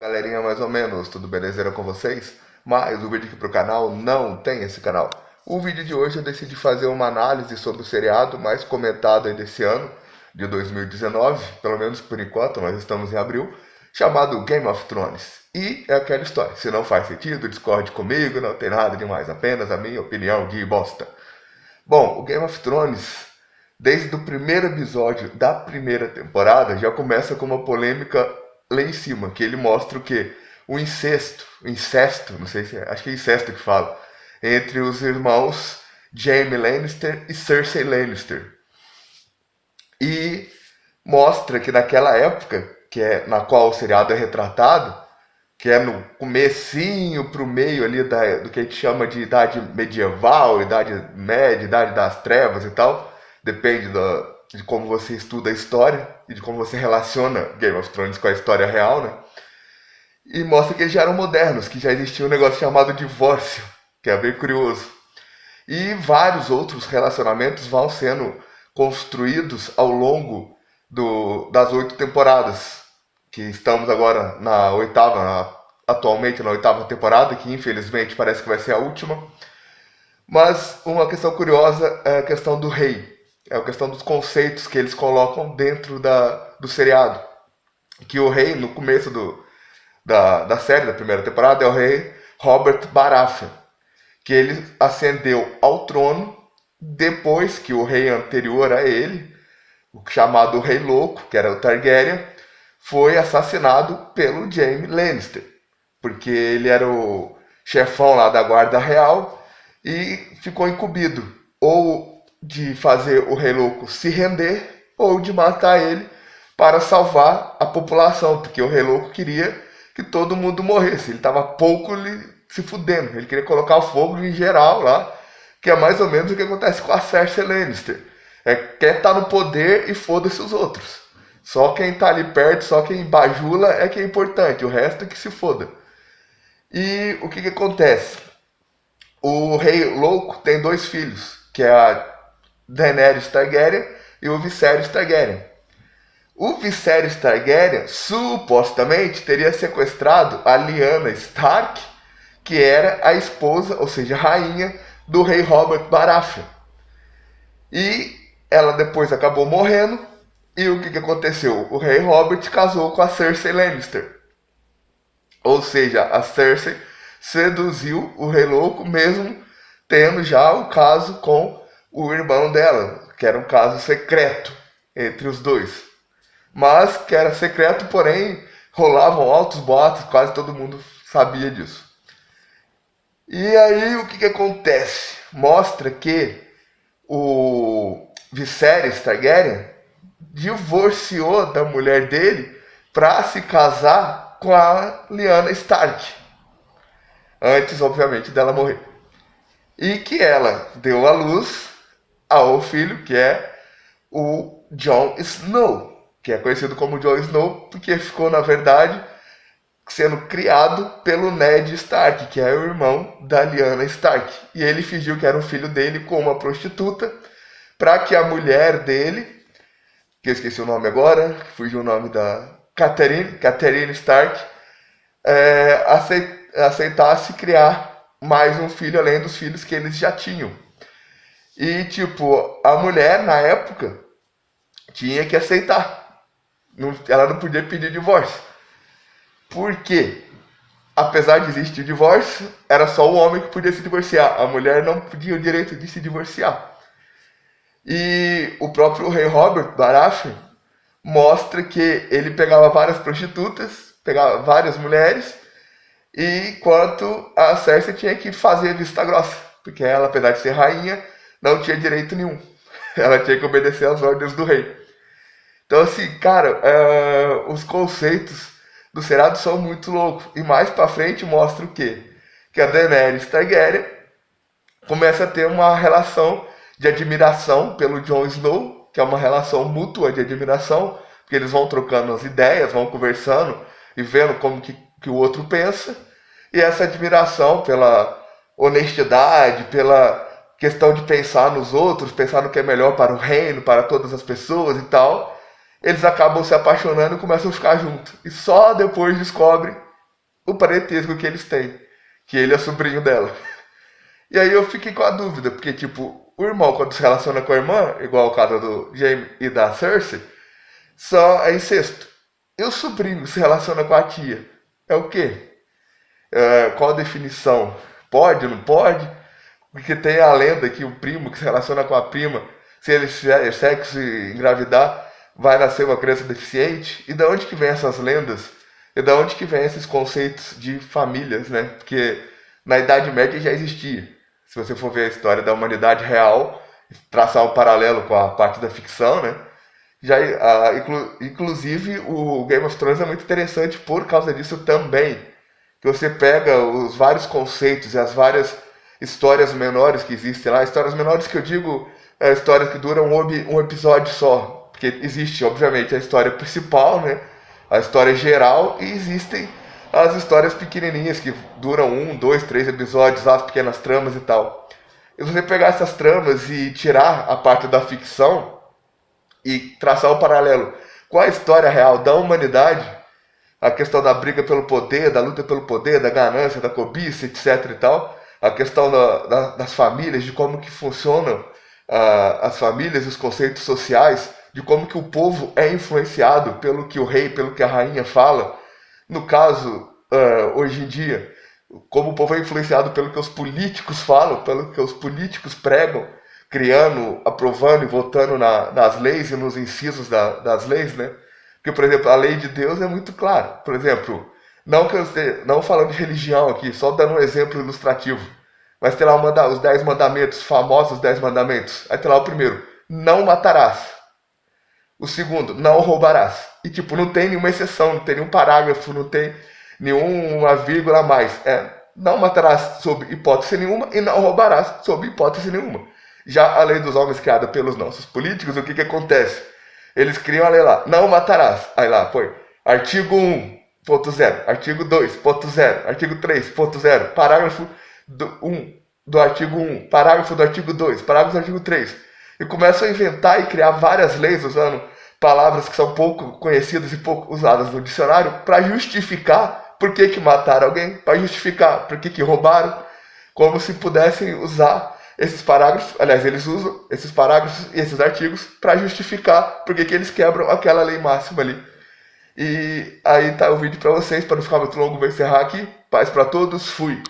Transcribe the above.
Galerinha, mais ou menos, tudo belezeira com vocês? Mas o vídeo aqui pro canal não tem esse canal. O vídeo de hoje eu decidi fazer uma análise sobre o seriado mais comentado aí desse ano, de 2019, pelo menos por enquanto, nós estamos em abril, chamado Game of Thrones. E é aquela história, se não faz sentido, discorde comigo, não tem nada demais, apenas a minha opinião de bosta. Bom, o Game of Thrones, desde o primeiro episódio da primeira temporada, já começa com uma polêmica lá em cima, que ele mostra o quê? O incesto, não sei se é, acho que é incesto que fala, entre os irmãos Jaime Lannister e Cersei Lannister. E mostra que naquela época, que é na qual o seriado é retratado, que é no comecinho pro meio ali do que a gente chama de idade medieval, idade média, idade das trevas e tal, depende de como você estuda a história e de como você relaciona Game of Thrones com a história real, né? E mostra que eles já eram modernos, que já existia um negócio chamado divórcio, que é bem curioso. E vários outros relacionamentos vão sendo construídos ao longo das 8 temporadas, que estamos agora na oitava, atualmente na oitava temporada, que infelizmente parece que vai ser a última. Mas uma questão curiosa é a questão do rei, é a questão dos conceitos que eles colocam dentro do seriado. Que o rei, no começo da série, da primeira temporada, é o rei Robert Baratheon, que ele ascendeu ao trono depois que o rei anterior a ele, o chamado Rei Louco, que era o Targaryen, foi assassinado pelo Jaime Lannister, porque ele era o chefão lá da guarda real e ficou incumbido ou de fazer o Rei Louco se render ou de matar ele para salvar a população, porque o Rei Louco queria que todo mundo morresse, ele estava pouco se fudendo, ele queria colocar o fogo em geral lá, que é mais ou menos o que acontece com a Cersei Lannister. Quer estar no poder e foda-se os outros. Só quem tá ali perto, só quem bajula é que é importante, o resto é que se foda. E o que acontece? O Rei Louco tem 2 filhos, que é a Daenerys Targaryen e o Viserys Targaryen. O Viserys Targaryen supostamente teria sequestrado a Lyanna Stark, que era a esposa, ou seja, a rainha do rei Robert Baratheon. E ela depois acabou morrendo. E o que aconteceu? O rei Robert casou com a Cersei Lannister. Ou seja, a Cersei seduziu o Rei Louco, mesmo tendo já o caso com o irmão dela, que era um caso secreto entre os dois. Mas que era secreto, porém rolavam altos boatos, quase todo mundo sabia disso. E aí o que acontece? Mostra que o Viserys Targaryen divorciou da mulher dele para se casar com a Lyanna Stark. Antes, obviamente, dela morrer. E que ela deu à luz ao filho, que é o Jon Snow, que é conhecido como Jon Snow, porque ficou, na verdade, sendo criado pelo Ned Stark, que é o irmão da Lyanna Stark. E ele fingiu que era um filho dele com uma prostituta, para que a mulher dele, que eu esqueci o nome agora, fugiu o nome da Catelyn Stark, aceitasse criar mais um filho além dos filhos que eles já tinham. E, tipo, a mulher, na época, tinha que aceitar. Ela não podia pedir divórcio. Por quê? Apesar de existir o divórcio, era só o homem que podia se divorciar. A mulher não tinha o direito de se divorciar. E o próprio rei Robert Baratheon mostra que ele pegava várias prostitutas, pegava várias mulheres, enquanto a Cersei tinha que fazer vista grossa, porque ela, apesar de ser rainha, não tinha direito nenhum. Ela tinha que obedecer às ordens do rei. Então, assim, cara, os conceitos do seriado são muito loucos. E mais pra frente mostra o quê? Que a Daenerys Targaryen começa a ter uma relação de admiração pelo Jon Snow, que é uma relação mútua de admiração, porque eles vão trocando as ideias, vão conversando e vendo como que o outro pensa. E essa admiração pela honestidade, pela questão de pensar nos outros, pensar no que é melhor para o reino, para todas as pessoas e tal, eles acabam se apaixonando e começam a ficar juntos. E só depois descobrem o parentesco que eles têm, que ele é sobrinho dela. E aí eu fiquei com a dúvida, porque, tipo, o irmão, quando se relaciona com a irmã, igual o caso do Jaime e da Cersei, só é incesto. E o sobrinho se relaciona com a tia. É o quê? Qual a definição? Pode, não pode? Porque tem a lenda que o primo que se relaciona com a prima, se ele fizer sexo e engravidar, vai nascer uma criança deficiente. E da onde que vem essas lendas? E da onde que vem esses conceitos de famílias, né? Porque na Idade Média já existia. Se você for ver a história da humanidade real, traçar um paralelo com a parte da ficção, né? Já, inclusive, o Game of Thrones é muito interessante por causa disso também. Que você pega os vários conceitos e as várias histórias menores que existem lá. Histórias menores que eu digo histórias que duram um episódio só. Porque existe, obviamente, a história principal, né? A história geral, e existem as histórias pequenininhas que duram 1, 2, 3 episódios, as pequenas tramas e tal. E você pegar essas tramas e tirar a parte da ficção e traçar o paralelo com a história real da humanidade, a questão da briga pelo poder, da luta pelo poder, da ganância, da cobiça, etc e tal, a questão das famílias, de como que funcionam as famílias, os conceitos sociais, de como que o povo é influenciado pelo que o rei, pelo que a rainha fala. No caso, hoje em dia, como o povo é influenciado pelo que os políticos falam, pelo que os políticos pregam, criando, aprovando e votando nas leis e nos incisos das leis, né? Porque, por exemplo, a lei de Deus é muito clara. Por exemplo, não falando de religião aqui, só dando um exemplo ilustrativo. Mas tem lá os 10 mandamentos, famosos 10 mandamentos. Aí tem lá o primeiro, não matarás. O segundo, não roubarás. E tipo, não tem nenhuma exceção, não tem nenhum parágrafo, não tem nenhuma vírgula a mais. Não matarás sob hipótese nenhuma e não roubarás sob hipótese nenhuma. Já a lei dos homens criada pelos nossos políticos, o que acontece? Eles criam a lei lá, não matarás. Aí lá, põe, artigo 1.0, artigo 2.0, artigo 3.0, parágrafo 1 do artigo 1, parágrafo do artigo 2, parágrafo do artigo 3. E começam a inventar e criar várias leis usando palavras que são pouco conhecidas e pouco usadas no dicionário para justificar por que mataram alguém, para justificar por que roubaram, como se pudessem usar esses parágrafos, aliás, eles usam esses parágrafos e esses artigos para justificar por que eles quebram aquela lei máxima ali. E aí tá o vídeo para vocês, para não ficar muito longo, vou encerrar aqui. Paz para todos, fui!